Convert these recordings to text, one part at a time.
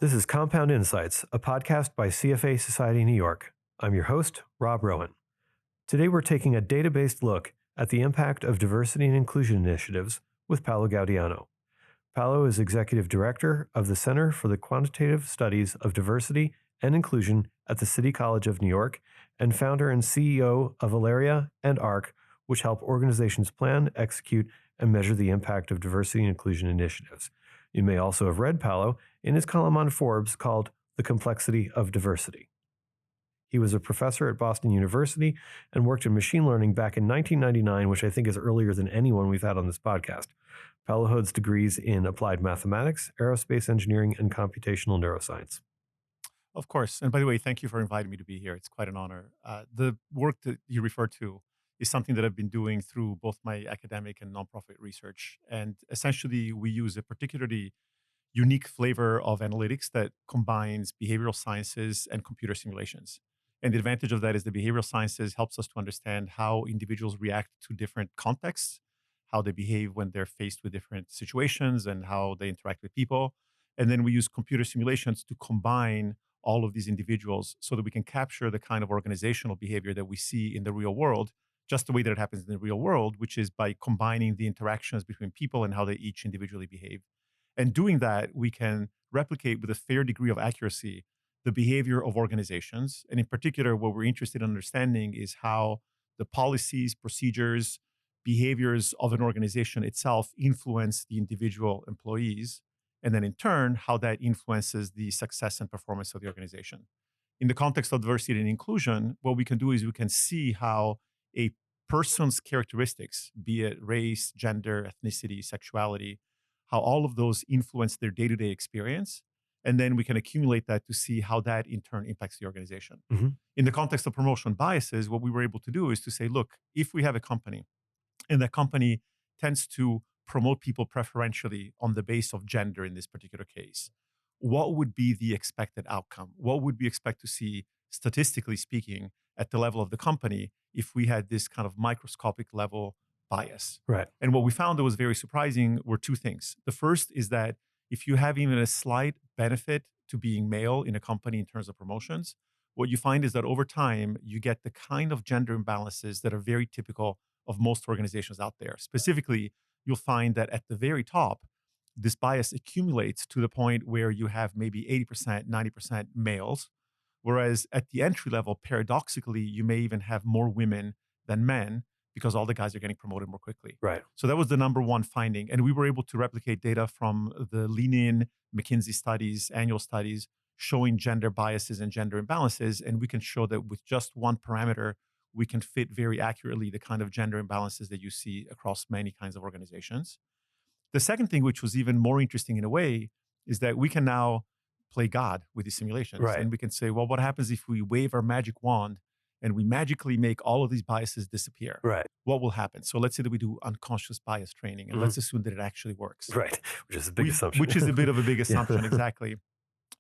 This is Compound Insights, a podcast by CFA Society New York. I'm your host, Rob Rowan. Today we're taking a data-based look at the impact of diversity and inclusion initiatives with Paolo Gaudiano. Paolo is Executive Director of the Center for the Quantitative Studies of Diversity and Inclusion at the City College of New York and founder and CEO of Aleria and ARC, which help organizations plan, execute, and measure the impact of diversity and inclusion initiatives. You may also have read Paolo in his column on Forbes called The Complexity of Diversity. He was a professor at Boston University and worked in machine learning back in 1999, which I think is earlier than anyone we've had on this podcast. Paolo holds degrees in applied mathematics, aerospace engineering, and computational neuroscience. Of course. And by the way, thank you for inviting me to be here. It's quite an honor. The work that you refer to is something that I've been doing through both my academic and nonprofit research. And essentially, we use a particularly unique flavor of analytics that combines behavioral sciences and computer simulations. And the advantage of that is the behavioral sciences helps us to understand how individuals react to different contexts, how they behave when they're faced with different situations, and how they interact with people. And then we use computer simulations to combine all of these individuals so that we can capture the kind of organizational behavior that we see in the real world, just the way that it happens in the real world, which is by combining the interactions between people and how they each individually behave. And doing that, we can replicate with a fair degree of accuracy the behavior of organizations. And in particular, what we're interested in understanding is how the policies, procedures, behaviors of an organization itself influence the individual employees, and then in turn, how that influences the success and performance of the organization. In the context of diversity and inclusion, what we can do is we can see how a person's characteristics, be it race, gender, ethnicity, sexuality, how all of those influence their day-to-day experience. And then we can accumulate that to see how that in turn impacts the organization. Mm-hmm. In the context of promotion biases, what we were able to do is to say, look, if we have a company and that company tends to promote people preferentially on the base of gender in this particular case, what would be the expected outcome? What would we expect to see, statistically speaking, at the level of the company if we had this kind of microscopic level bias? Right. And what we found that was very surprising were two things. The first is that if you have even a slight benefit to being male in a company in terms of promotions, what you find is that over time, you get the kind of gender imbalances that are very typical of most organizations out there. Specifically, you'll find that at the very top, this bias accumulates to the point where you have maybe 80%, 90% males, whereas at the entry level, paradoxically, you may even have more women than men because all the guys are getting promoted more quickly. Right. So that was the number one finding. And we were able to replicate data from the Lean-In McKinsey studies, annual studies, showing gender biases and gender imbalances. And we can show that with just one parameter, we can fit very accurately the kind of gender imbalances that you see across many kinds of organizations. The second thing, which was even more interesting in a way, is that we can now play God with these simulations. Right. And we can say, well, what happens if we wave our magic wand and we magically make all of these biases disappear? Right. What will happen? So let's say that we do unconscious bias training, and let's assume that it actually works. Right. Which is a big assumption. Which is a bit of a big assumption, exactly.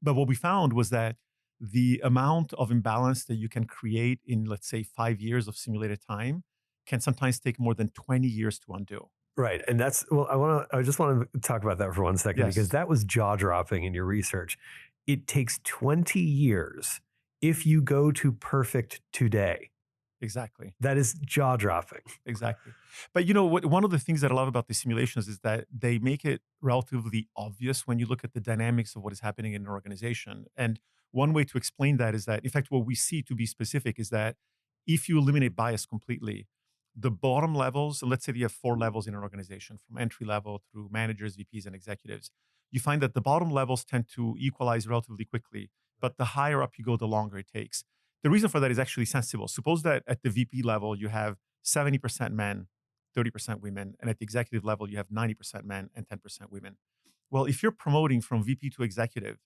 But what we found was that the amount of imbalance that you can create in, let's say, 5 years of simulated time can sometimes take more than 20 years to undo. Right. And that's, well, I just want to talk about that for 1 second, because that was jaw-dropping in your research. It takes 20 years if you go to perfect today. Exactly. That is jaw-dropping. Exactly. But one of the things that I love about these simulations is that they make it relatively obvious when you look at the dynamics of what is happening in an organization. And one way to explain that is that, in fact, what we see, to be specific, is that if you eliminate bias completely, the bottom levels, let's say you have 4 levels in an organization, from entry level through managers, VPs, and executives, you find that the bottom levels tend to equalize relatively quickly, but the higher up you go, the longer it takes. The reason for that is actually sensible. Suppose that at the VP level, you have 70% men, 30% women, and at the executive level, you have 90% men and 10% women. Well, if you're promoting from VP to executive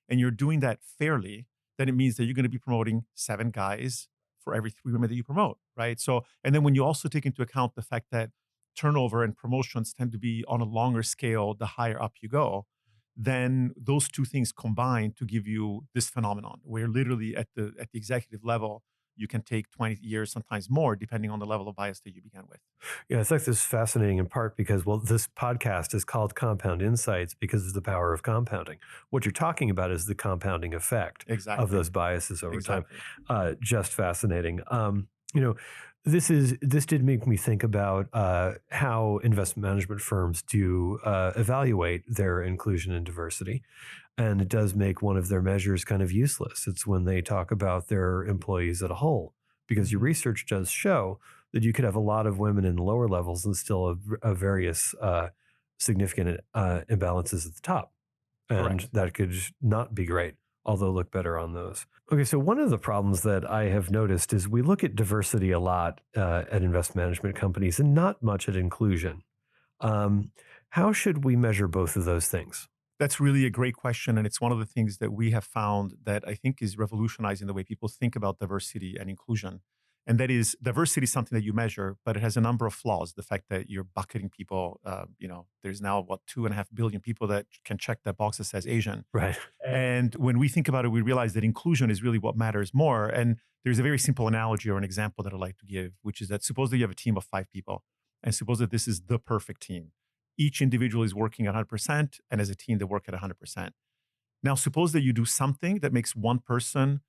and you're doing that fairly, then it means that you're going to be promoting 7 guys for every 3 women that you promote, right? So, and then when you also take into account the fact that turnover and promotions tend to be on a longer scale the higher up you go, then those two things combine to give you this phenomenon where literally at the executive level, you can take 20 years, sometimes more, depending on the level of bias that you began with. Yeah, it's like this is fascinating in part because, well, this podcast is called Compound Insights because of the power of compounding. What you're talking about is the compounding effect of Exactly. those biases over time. Exactly. Just fascinating. You know, this did make me think about how investment management firms do evaluate their inclusion and diversity. And it does make one of their measures kind of useless. It's when they talk about their employees as a whole, because your Hmm. research does show that you could have a lot of women in the lower levels and still have various significant imbalances at the top. And Correct. that could not be great, although look better on those. Okay, so one of the problems that I have noticed is we look at diversity a lot at investment management companies and not much at inclusion. Um, how should we measure both of those things? That's really a great question. And it's one of the things that we have found that I think is revolutionizing the way people think about diversity and inclusion. And that is, diversity is something that you measure, but it has a number of flaws. The fact that you're bucketing people, there's now, what, 2.5 billion people that can check that box that says Asian. Right. And when we think about it, we realize that inclusion is really what matters more. And there's a very simple analogy or an example that I like to give, which is that suppose that you have a team of 5 people, and suppose that this is the perfect team. Each individual is working at 100%, and as a team, they work at 100%. Now, suppose that you do something that makes one person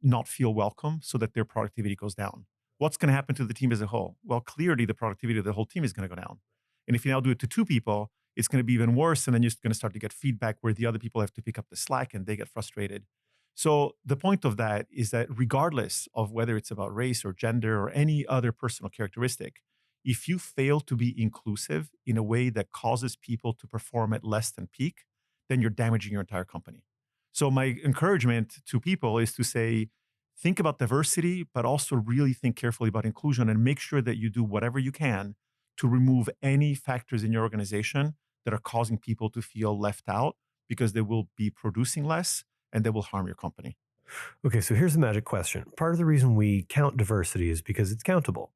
not feel welcome so that their productivity goes down. What's going to happen to the team as a whole? Well, clearly the productivity of the whole team is going to go down. And if you now do it to 2 people, it's going to be even worse. And then you're going to start to get feedback where the other people have to pick up the slack and they get frustrated. So the point of that is that regardless of whether it's about race or gender or any other personal characteristic, if you fail to be inclusive in a way that causes people to perform at less than peak, then you're damaging your entire company. So my encouragement to people is to say, think about diversity, but also really think carefully about inclusion and make sure that you do whatever you can to remove any factors in your organization that are causing people to feel left out because they will be producing less and they will harm your company. Okay, so here's the magic question. Part of the reason we count diversity is because it's countable.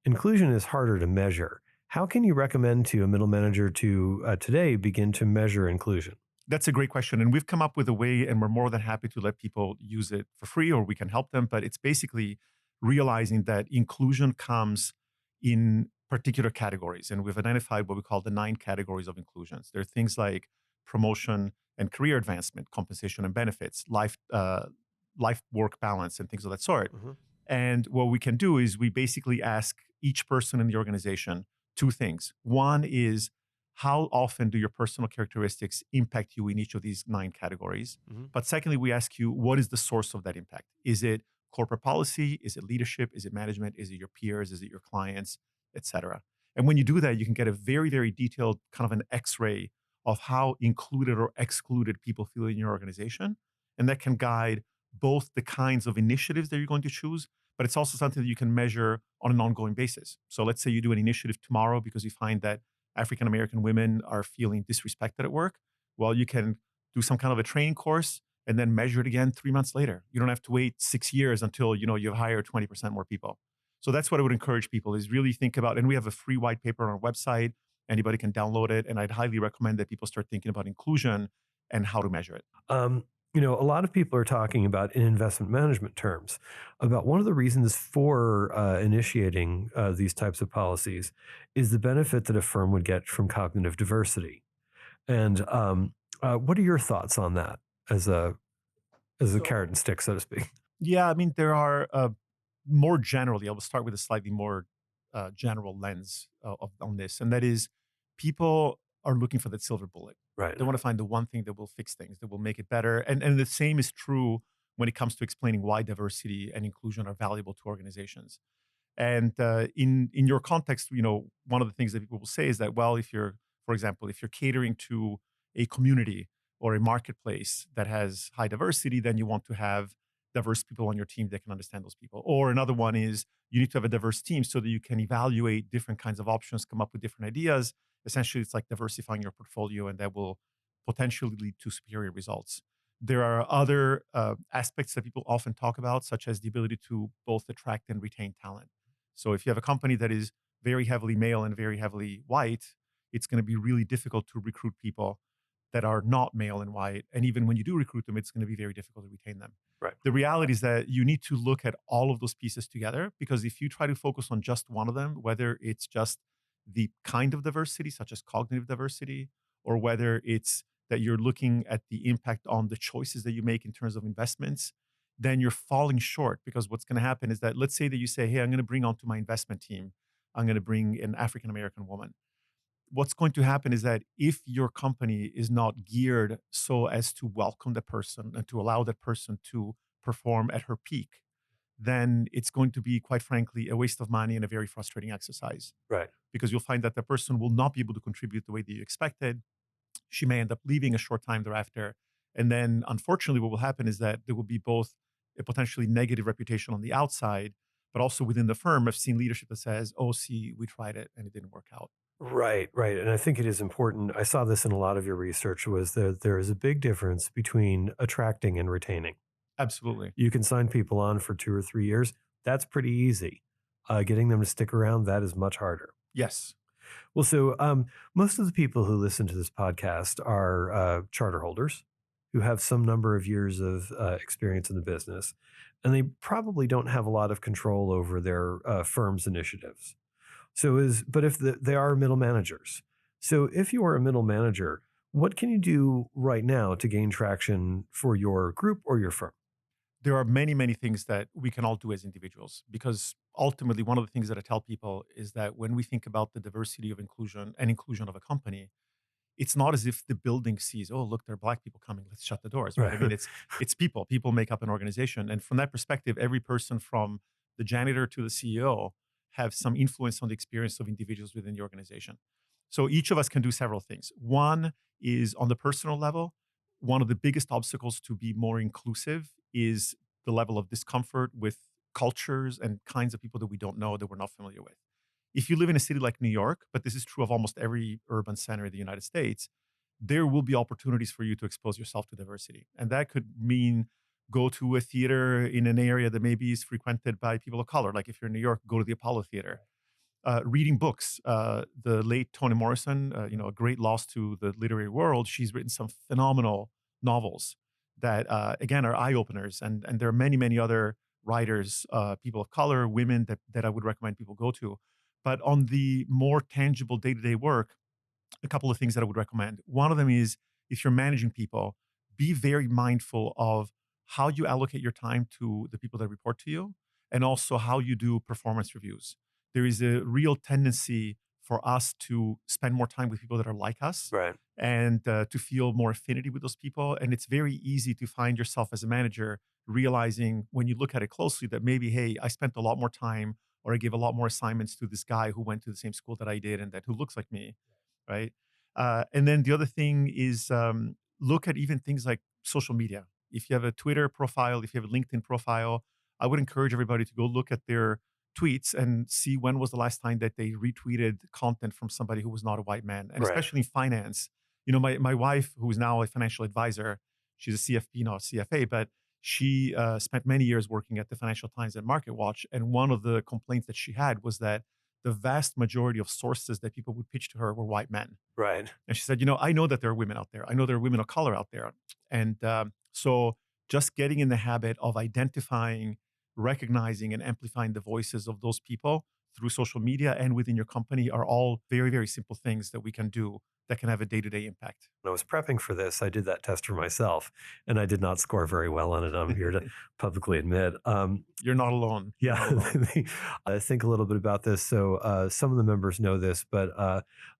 Inclusion is harder to measure. How can you recommend to a middle manager to today begin to measure inclusion? That's a great question. And we've come up with a way, and we're more than happy to let people use it for free or we can help them. But it's basically realizing that inclusion comes in particular categories. And we've identified what we call the 9 categories of inclusions. There are things like promotion and career advancement, compensation and benefits, life work balance, and things of that sort. Mhm. And what we can do is we basically ask each person in the organization 2 things. One is, how often do your personal characteristics impact you in each of these 9 categories? Mhm. But secondly, we ask you, what is the source of that impact? Is it corporate policy? Is it leadership? Is it management? Is it your peers? Is it your clients, et cetera? And when you do that, you can get a very, very detailed kind of an X-ray of how included or excluded people feel in your organization. And that can guide both the kinds of initiatives that you're going to choose, but it's also something that you can measure on an ongoing basis. So let's say you do an initiative tomorrow because you find that African American women are feeling disrespected at work. Well, you can do some kind of a training course and then measure it again 3 months later. You don't have to wait 6 years until you've hired 20% more people. So that's what I would encourage people is really think about. And we have a free white paper on our website. Anybody can download it. And I'd highly recommend that people start thinking about inclusion and how to measure it. Um, a lot of people are talking about in investment management terms about one of the reasons for initiating these types of policies is the benefit that a firm would get from cognitive diversity. And what are your thoughts on that as a carrot and So, stick, so to speak? yeah, I mean, there are more generally, I will start with a slightly more general lens on this, and that is people are looking for that silver bullet. Right. They want to find the one thing that will fix things, that will make it better. And the same is true when it comes to explaining why diversity and inclusion are valuable to organizations. And in your context, one of the things that people will say is that, well, if you're, for example, if you're catering to a community or a marketplace that has high diversity, then you want to have diverse people on your team that can understand those people. Or another one is you need to have a diverse team so that you can evaluate different kinds of options, come up with different ideas. Essentially, it's like diversifying your portfolio, and that will potentially lead to superior results. There are other aspects that people often talk about, such as the ability to both attract and retain talent. So if you have a company that is very heavily male and very heavily white, it's going to be really difficult to recruit people that are not male and white. And even when you do recruit them, it's going to be very difficult to retain them. Right. The reality is that you need to look at all of those pieces together, because if you try to focus on just one of them, whether it's just the kind of diversity, such as cognitive diversity, or whether it's that you're looking at the impact on the choices that you make in terms of investments, then you're falling short. Because what's going to happen is that, let's say that you say, hey, I'm going to bring onto my investment team, I'm going to bring an African American woman. What's going to happen is that if your company is not geared so as to welcome the person and to allow that person to perform at her peak, then it's going to be, quite frankly, a waste of money and a very frustrating exercise, Right. because you'll find that the person will not be able to contribute the way that you expected. She may end up leaving a short time thereafter. And then, unfortunately, what will happen is that there will be both a potentially negative reputation on the outside, but also within the firm. I've seen leadership that says, oh, see, we tried it and it didn't work out. Right, right. And I think it is important. I saw this in a lot of your research was that there is a big difference between attracting and retaining. Absolutely. You can sign people on for 2 or 3 years. That's pretty easy. Getting them to stick around, that is much harder. Yes. Well, so most of the people who listen to this podcast are charter holders who have some number of years of experience in the business, and they probably don't have a lot of control over their firm's initiatives. But if they are middle managers. So if you are a middle manager, what can you do right now to gain traction for your group or your firm? There are many, many things that we can all do as individuals, because ultimately, one of the things that I tell people is that when we think about the diversity of inclusion and inclusion of a company, it's not as if the building sees, oh, look, there are black people coming, let's shut the doors, right? I mean, Right. it's people. People make up an organization. And from that perspective, every person from the janitor to the CEO have some influence on the experience of individuals within the organization. So each of us can do several things. One is on the personal level. One of the biggest obstacles to be more inclusive is the level of discomfort with cultures and kinds of people that we don't know, that we're not familiar with. If you live in a city like New York, but this is true of almost every urban center in the United States, there will be opportunities for you to expose yourself to diversity. And that could mean go to a theater in an area that maybe is frequented by people of color. Like if you're in New York, go to the Apollo Theater. Reading books. The late Toni Morrison, a great loss to the literary world. She's written some phenomenal novels that, again, are eye openers. And there are many, many other writers, people of color, women that I would recommend people go to. But on the more tangible day to day work, a couple of things that I would recommend. One of them is, if you're managing people, be very mindful of how you allocate your time to the people that report to you, and also how you do performance reviews. There is a real tendency for us to spend more time with people that are like us, Right. and to feel more affinity with those people. And it's very easy to find yourself as a manager realizing, when you look at it closely, that maybe, hey, I spent a lot more time, or I gave a lot more assignments to this guy who went to the same school that I did and that who looks like me, right? And then the other thing is, look at even things like social media. If you have a Twitter profile, if you have a LinkedIn profile, I would encourage everybody to go look at their tweets and see when was the last time that they retweeted content from somebody who was not a white man. And Right. especially in finance, my wife, who is now a financial advisor, she's a CFP, not a CFA, but she spent many years working at the Financial Times and MarketWatch. And one of the complaints that she had was that the vast majority of sources that people would pitch to her were white men. Right. And she said, I know that there are women out there. I know there are women of color out there. And so just getting in the habit of identifying, recognizing, and amplifying the voices of those people through social media and within your company are all very, very simple things that we can do that can have a day to day impact. When I was prepping for this, I did that test for myself, and I did not score very well on it. I'm here to publicly admit. You're not alone. You're Yeah, not alone. I think a little bit about this. So some of the members know this, but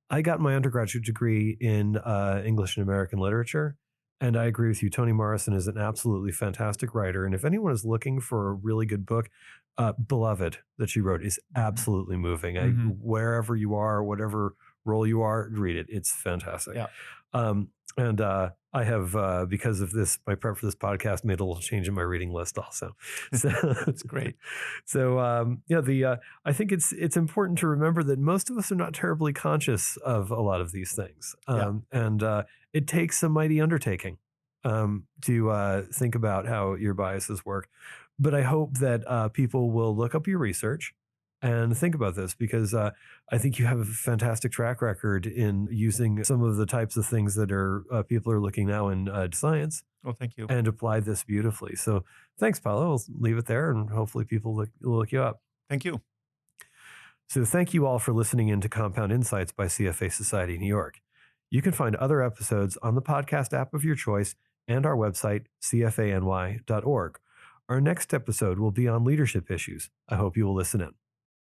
I got my undergraduate degree in English and American literature. And I agree with you. Toni Morrison is an absolutely fantastic writer. And if anyone is looking for a really good book, Beloved, that she wrote, is Mhm. absolutely moving. Mhm. Wherever you are, whatever role you are, read it. It's fantastic. Yeah. And I have, because of this, my prep for this podcast, made a little change in my reading list also. So, That's great. so I think it's important to remember that most of us are not terribly conscious of a lot of these things, Yeah. and it takes a mighty undertaking to think about how your biases work. But I hope that people will look up your research And think about this because I think you have a fantastic track record in using some of the types of things that are people are looking now in science Well, thank you. and apply this beautifully. So thanks, Paolo. I'll leave it there and hopefully people look you up. Thank you. So thank you all for listening in to Compound Insights by CFA Society New York. You can find other episodes on the podcast app of your choice and our website, cfany.org. Our next episode will be on leadership issues. I hope you will listen in.